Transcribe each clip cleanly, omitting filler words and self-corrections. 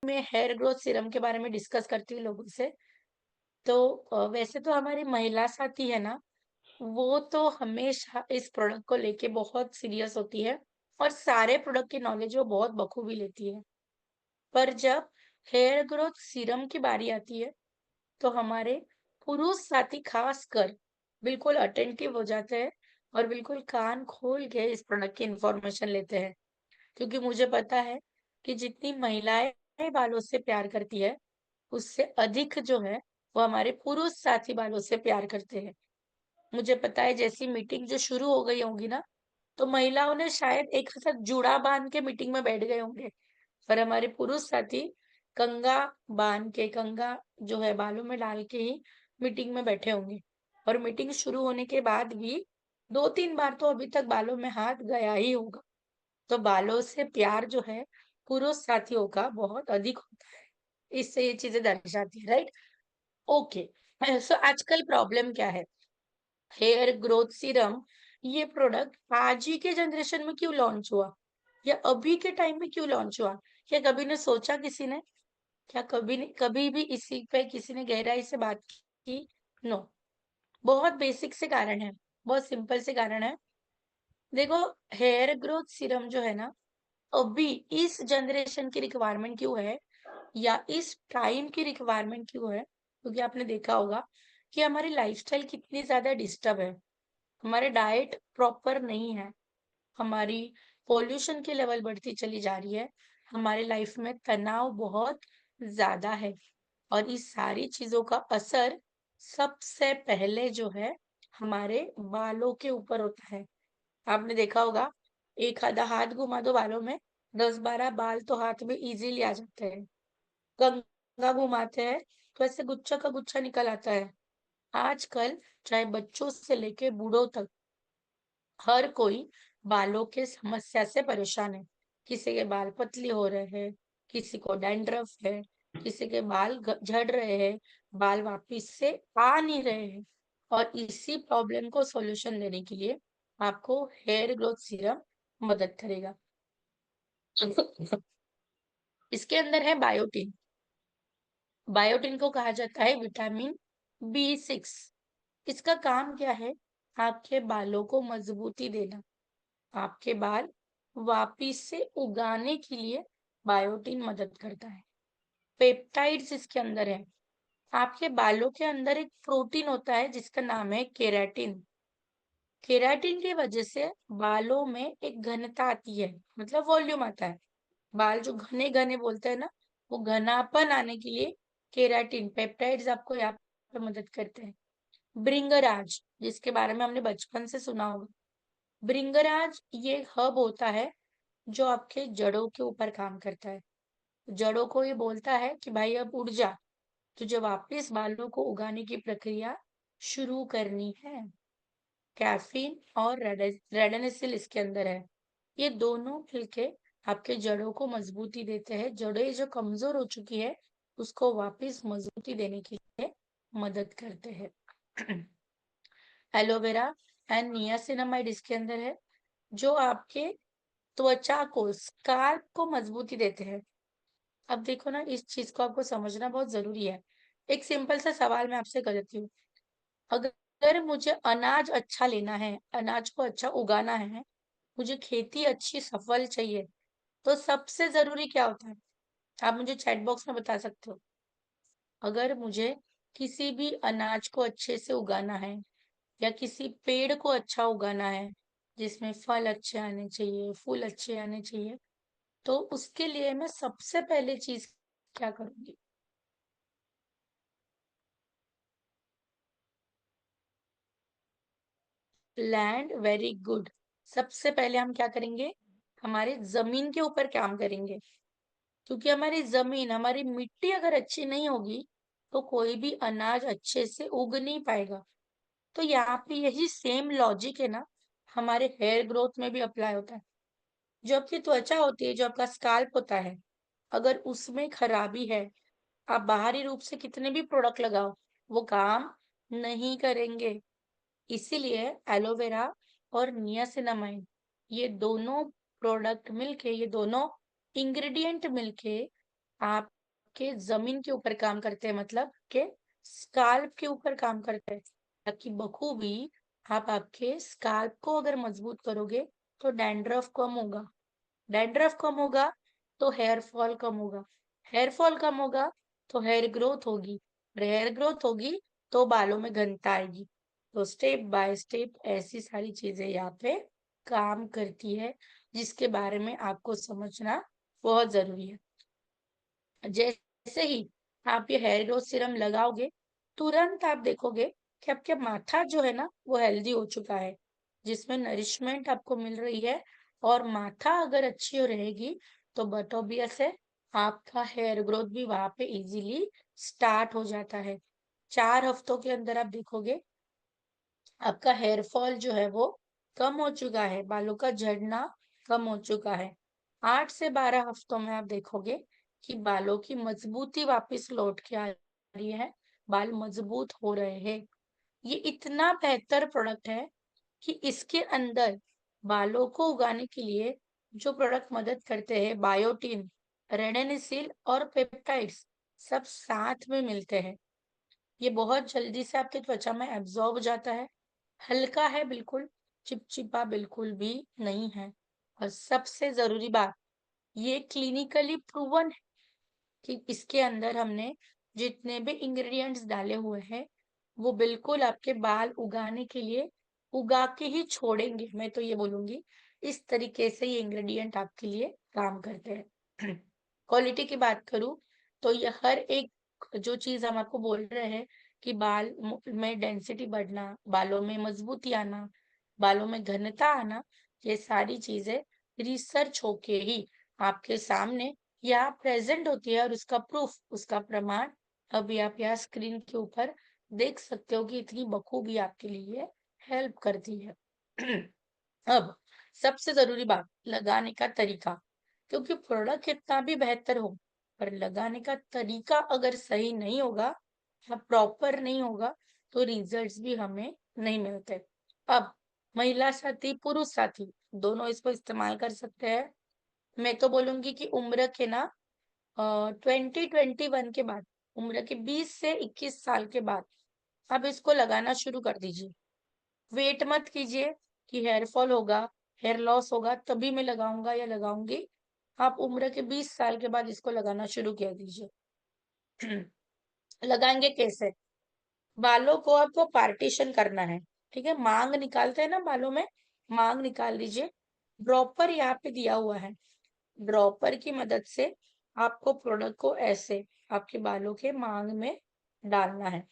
मैं hair growth serum के बारे में डिस्कस करती हूँ लोगों से, तो वैसे तो हमारी महिला साथी है ना, वो तो हमेशा इस प्रोडक्ट को लेके बहुत सीरियस होती है और सारे प्रोडक्ट की नॉलेज वो बहुत बखूबी लेती है। पर जब हेयर ग्रोथ सीरम की बारी आती है, तो हमारे पुरुष साथी खासकर बिल्कुल अटेंटिव हो जाते हैं और बिल्कुल कान खोल के इस प्रोडक्ट की इंफॉर्मेशन लेते हैं। क्योंकि मुझे पता है कि जितनी महिलाएं बालों से प्यार करती है, उससे अधिक जो है वो हमारे पुरुष साथी बालों से प्यार करते हैं। मुझे पता है जैसी मीटिंग जो शुरू हो गई होंगी ना, तो महिलाओं ने शायद एक साथ जूड़ा बांध के मीटिंग में बैठ गए होंगे, पर हमारे पुरुष साथी कंघा बांध के, कंघा जो है बालों में डाल के ही मीटिंग में बैठे होंगे। और मीटिंग शुरू होने के बाद भी 2-3 बार तो अभी तक बालों में हाथ गया ही होगा। तो बालों से प्यार जो है पुरुष साथियों का बहुत अधिक होता है। इससे ये चीजें दर्शाती है, राइट? ओके। सो आजकल प्रॉब्लम क्या है? हेयर ग्रोथ सीरम, ये प्रोडक्ट आज ही के जनरेशन में क्यों लॉन्च हुआ, या अभी के टाइम में क्यों लॉन्च हुआ? क्या कभी ने सोचा किसी ने? क्या कभी भी इसी पे किसी ने गहराई से बात की? नो। बहुत बेसिक से कारण है, बहुत सिंपल से कारण है। देखो, हेयर ग्रोथ सीरम जो है ना, अभी इस जनरेशन की रिक्वायरमेंट क्यों है, या इस टाइम की रिक्वायरमेंट क्यों है? क्योंकि आपने देखा होगा कि हमारी लाइफस्टाइल कितनी ज्यादा डिस्टर्ब है, हमारे डाइट प्रॉपर नहीं है, हमारी पॉल्यूशन की लेवल बढ़ती चली जा रही है, हमारी लाइफ में तनाव बहुत ज्यादा है, और इस सारी चीजों का असर सबसे पहले जो है हमारे बालों के ऊपर होता है। आपने देखा होगा, एक आधा हाथ घुमा दो बालों में, 10-12 बाल तो हाथ में इजीली आ जाते हैं। कंघा घुमाते हैं तो ऐसे गुच्छा का गुच्छा निकल आता है। आजकल चाहे बच्चों से लेके बूढ़ों तक हर कोई बालों के समस्या से परेशान है। किसी के बाल पतले हो रहे हैं, किसी को डैंड्रफ है, किसी के बाल झड़ रहे हैं, बाल वापिस से आ नहीं रहे हैं। और इसी प्रॉब्लम को सॉल्यूशन देने के लिए आपको हेयर ग्रोथ सीरम मदद करेगा। इसके अंदर है बायोटिन। बायोटिन को कहा जाता है विटामिन B6। इसका काम क्या है? आपके बालों को मजबूती देना, आपके बाल वापिस से उगाने के लिए बायोटिन मदद करता है। पेप्टाइड्स इसके अंदर है। आपके बालों के अंदर एक प्रोटीन होता है जिसका नाम है केराटिन। केराटिन की वजह से बालों में एक घनता आती है, मतलब वॉल्यूम आता है। बाल जो घने घने बोलते हैं ना, वो घनापन आने के लिए केराटिन पेप्टाइड्स आपको यहाँ पे मदद करते हैं। ब्रिंगराज, जिसके बारे में हमने बचपन से सुना होगा, ब्रिंगराज ये हब होता है जो आपके जड़ों के ऊपर काम करता है। जड़ों को ये बोलता है कि भाई अब उड़ जा, तुझे वापस बालों को उगाने की प्रक्रिया शुरू करनी है। कैफीन और रेडनेसिल इसके अंदर है। ये दोनों मिलके आपके जड़ों को मजबूती देते हैं। जड़ें जो कमजोर हो चुकी है, उसको वापस मजबूती देने के लिए मदद करते हैं। एलोवेरा एंड नियासिनामाइड इसके अंदर है, जो आपके त्वचा को, स्काल्प को मजबूती देते हैं। अब देखो ना, इस चीज को आपको समझना बहुत जरूरी है। एक सिंपल सा सवाल मैं आपसे करती हूँ। अगर मुझे अनाज अच्छा लेना है, अनाज को अच्छा उगाना है, मुझे खेती अच्छी सफल चाहिए, तो सबसे जरूरी क्या होता है? आप मुझे चैट बॉक्स में बता सकते हो। अगर मुझे किसी भी अनाज को अच्छे से उगाना है, या किसी पेड़ को अच्छा उगाना है जिसमें फल अच्छे आने चाहिए, फूल अच्छे आने चाहिए, तो उसके लिए मैं सबसे पहले चीज क्या करूंगी? Land, very good. सबसे पहले हम क्या करेंगे? हमारी जमीन के ऊपर काम करेंगे, क्योंकि हमारी जमीन, हमारी मिट्टी अगर अच्छी नहीं होगी, तो कोई भी अनाज अच्छे से उग नहीं पाएगा। तो यहाँ पे यही सेम लॉजिक है ना, हमारे हेयर ग्रोथ में भी अप्लाई होता है। जो आपकी त्वचा होती है, जो आपका स्काल्प होता है, अगर उसमें खराबी है, आप बाहरी रूप से कितने भी प्रोडक्ट लगाओ, वो काम नहीं करेंगे। इसीलिए एलोवेरा और नियासिनामाइड, ये दोनों प्रोडक्ट मिलके, ये दोनों इंग्रेडिएंट मिलके आपके जमीन के ऊपर काम करते हैं, मतलब के स्काल्प के ऊपर काम करते हैं, ताकि बखूबी आप आपके स्काल्प को अगर मजबूत करोगे तो डैंड्रफ कम होगा, डैंड्रफ कम होगा तो हेयर फॉल कम होगा, हेयर फॉल कम होगा तो हेयर ग्रोथ होगी, और हेयर ग्रोथ होगी तो बालों में घनता आएगी। तो स्टेप बाय स्टेप ऐसी सारी चीजें यहाँ पे काम करती है, जिसके बारे में आपको समझना बहुत जरूरी है। जैसे ही आप ये हेयर ग्रोथ सीरम लगाओगे, तुरंत आप देखोगे कि आपके माथा जो है ना वो हेल्दी हो चुका है, जिसमें नरिशमेंट आपको मिल रही है। और माथा अगर अच्छी हो रहेगी तो बट ऑब्वियस है आपका हेयर ग्रोथ भी वहां पे इजीली स्टार्ट हो जाता है। 4 हफ्तों के अंदर आप देखोगे आपका हेयर फॉल जो है वो कम हो चुका है, बालों का झड़ना कम हो चुका है। 8 से 12 हफ्तों में आप देखोगे कि बालों की मजबूती वापस लौट के आ रही है, बाल मजबूत हो रहे हैं। ये इतना बेहतर प्रोडक्ट है कि इसके अंदर बालों को उगाने के लिए जो प्रोडक्ट मदद करते हैं, बायोटिन, रेडेनिसिल और पेप्टाइड्स, सब साथ में मिलते हैं। ये बहुत जल्दी से आपकी त्वचा में एब्जॉर्ब हो जाता है, हल्का है बिल्कुल, चिपचिपा बिल्कुल भी नहीं है। और सबसे जरूरी बात, ये क्लिनिकली प्रूवन है कि इसके अंदर हमने जितने भी इंग्रेडिएंट्स डाले हुए हैं वो बिल्कुल आपके बाल उगाने के लिए उगा के ही छोड़ेंगे। मैं तो ये बोलूंगी इस तरीके से ये इंग्रेडिएंट आपके लिए काम करते हैं। क्वालिटी की बात करूं तो ये हर एक जो चीज हम आपको बोल रहे हैं कि में डेंसिटी बढ़ना, बालों में मजबूती आना, बालों में घनता आना, ये सारी चीजें रिसर्च होके ही आपके सामने यहाँ प्रेजेंट होती है। और उसका प्रूफ, उसका प्रमाण अभी आप यहाँ स्क्रीन के ऊपर देख सकते हो कि इतनी बखूबी आपके लिए हेल्प करती है। अब सबसे जरूरी बात, लगाने का तरीका। क्योंकि प्रोडक्ट कितना भी बेहतर हो पर लगाने का तरीका अगर सही नहीं होगा या प्रॉपर नहीं होगा तो रिजल्ट्स भी हमें नहीं मिलते। अब महिला साथी, पुरुष साथी, दोनों इसको इस्तेमाल कर सकते हैं। मैं तो बोलूंगी कि उम्र के ना 2021 के बाद, उम्र के 20 से 21 साल के बाद आप इसको लगाना शुरू कर दीजिए। वेट मत कीजिए कि हेयर फॉल होगा, हेयर लॉस होगा तभी मैं लगाऊंगा या लगाऊंगी। आप उम्र के 20 साल के बाद इसको लगाना शुरू कर दीजिए। लगाएंगे कैसे? बालों को आपको पार्टीशन करना है, ठीक है? मांग निकालते हैं ना बालों में, मांग निकाल लीजिए। ड्रॉपर यहाँ पे दिया हुआ है, ड्रॉपर की मदद से आपको प्रोडक्ट को ऐसे आपके बालों के मांग में डालना है।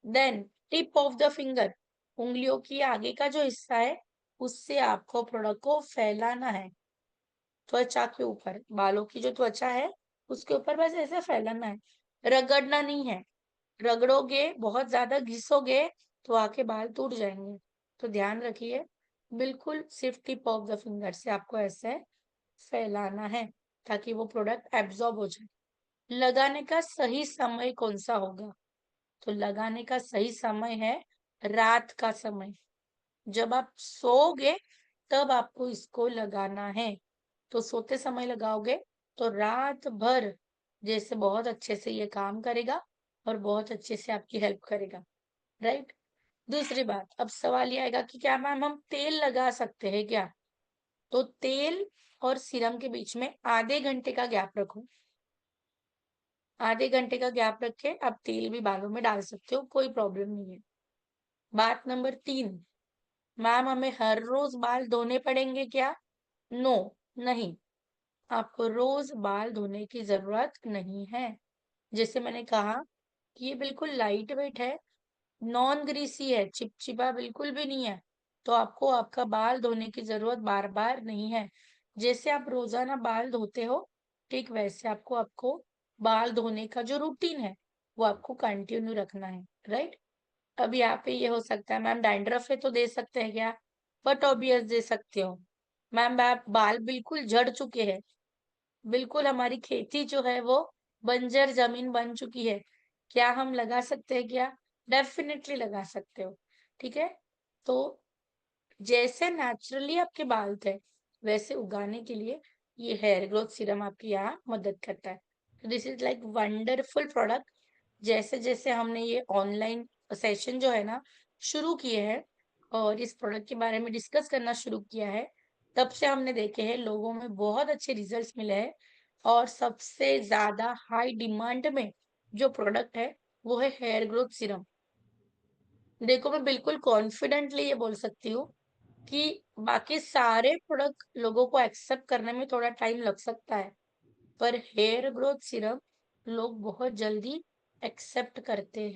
Then tip of the finger, उंगलियों की आगे का जो हिस्सा है उससे आपको प्रोडक्ट को फैलाना है त्वचा के ऊपर। बालों की जो त्वचा है उसके ऊपर बस ऐसे फैलाना है, रगड़ना नहीं है। रगड़ोगे, बहुत ज्यादा घिसोगे तो आके बाल टूट जाएंगे। तो ध्यान रखिए, बिल्कुल सिर्फ टिप ऑफ द फिंगर से आपको ऐसे फैलाना है ताकि वो प्रोडक्ट एब्जॉर्ब हो जाए। लगाने का सही समय कौन सा होगा? तो लगाने का सही समय है रात का समय। जब आप सोओगे तब आपको इसको लगाना है। तो सोते समय लगाओगे तो रात भर जैसे बहुत अच्छे से ये काम करेगा और बहुत अच्छे से आपकी हेल्प करेगा, राइट? दूसरी बात, अब सवाल ये आएगा कि क्या मैम हम तेल लगा सकते हैं क्या? तो तेल और सीरम के बीच में आधे घंटे का गैप रखो। आधे घंटे का गैप रख के आप तेल भी बालों में डाल सकते हो, कोई प्रॉब्लम नहीं है। बात नंबर 3, मैम हमें हर रोज बाल धोने पड़ेंगे क्या? नो, नहीं, आपको रोज बाल धोने की जरूरत नहीं है। जैसे मैंने कहा कि ये बिल्कुल लाइट वेट है, नॉन ग्रीसी है, चिपचिपा बिल्कुल भी नहीं है। तो आपको आपका बाल धोने की जरूरत बार बार नहीं है। जैसे आप रोजाना बाल धोते हो, ठीक वैसे आपको आपको बाल धोने का जो रूटीन है वो आपको कंटिन्यू रखना है, राइट? अब यहाँ पे ये हो सकता है मैम डैंड्रफ है तो दे सकते हैं क्या? बट ऑब्वियस दे सकते हो। मैम आप बाल बिल्कुल झड़ चुके हैं, बिल्कुल हमारी खेती जो है वो बंजर जमीन बन चुकी है, क्या हम लगा सकते हैं क्या? डेफिनेटली लगा सकते हो, ठीक है? तो जैसे नेचुरली आपके बाल थे वैसे उगाने के लिए ये हेयर ग्रोथ सीरम आपकी यहाँ मदद करता है। This is like wonderful product. जैसे-जैसे हमने ये ऑनलाइन सेशन जो है ना शुरू किए हैं और इस प्रोडक्ट के बारे में डिस्कस करना शुरू किया है, तब से हमने देखे हैं लोगों में बहुत अच्छे रिजल्ट्स मिले हैं और सबसे ज़्यादा हाई डिमांड में जो प्रोडक्ट है, वो है हेयर ग्रोथ सीरम। देखो, मैं बिल्कुल कॉन्फिडेंटली ये बोल सकती हूँ कि बाकी सारे प्रोडक्ट लोगों को एक्सेप्ट करने में थोड़ा टाइम लग सकता है, पर हेयर ग्रोथ सीरम लोग बहुत जल्दी एक्सेप्ट करते हैं।